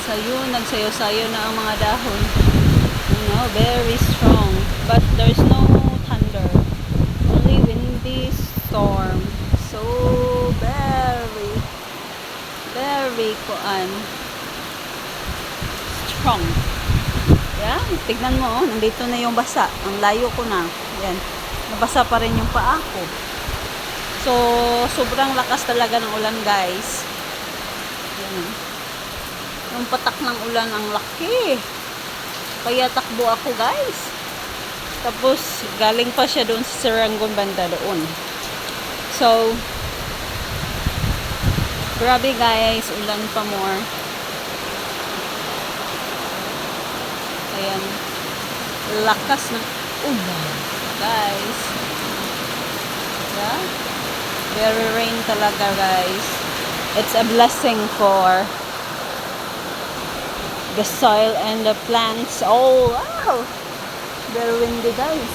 So yun, nagsayo-sayo na ang mga dahon. Very strong. But there's no thunder. Only windy storm. So, very strong. Yeah, tignan mo, nandito na yung basa. Ang layo ko na. Yan. Nabasa pa rin yung paa ko. So, sobrang lakas talaga ng ulan, guys. Yan. Yung patak ng ulan ang laki. Kaya takbo ako, guys. Tapos galing pa siya doon sa Serangoon banda doon. So grabe, guys, ulan pa more. Ayan. Lakas ng ulan, guys. Yeah? Very rain talaga, guys. It's a blessing for the soil and the plants. Oh, wow! Very windy, guys.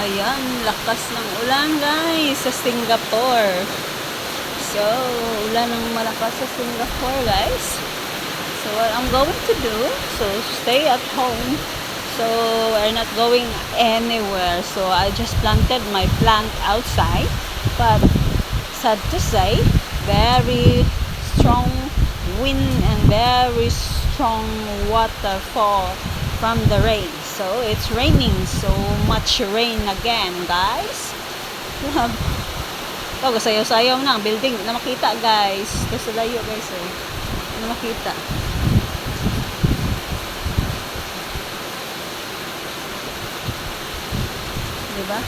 Ayan, lakas ng ulan, guys, sa Singapore. So, ulan ng malakas sa Singapore, guys. So, what I'm going to do, so stay at home. So, we're not going anywhere. So, I just planted my plant outside. But, sad to say, very strong wind and very strong waterfall from the rain. So, it's raining. So much rain again, guys. Ito, sayaw-sayaw na. Ang building, na makita, guys. Ito sa layo, guys. Na makita. Diba?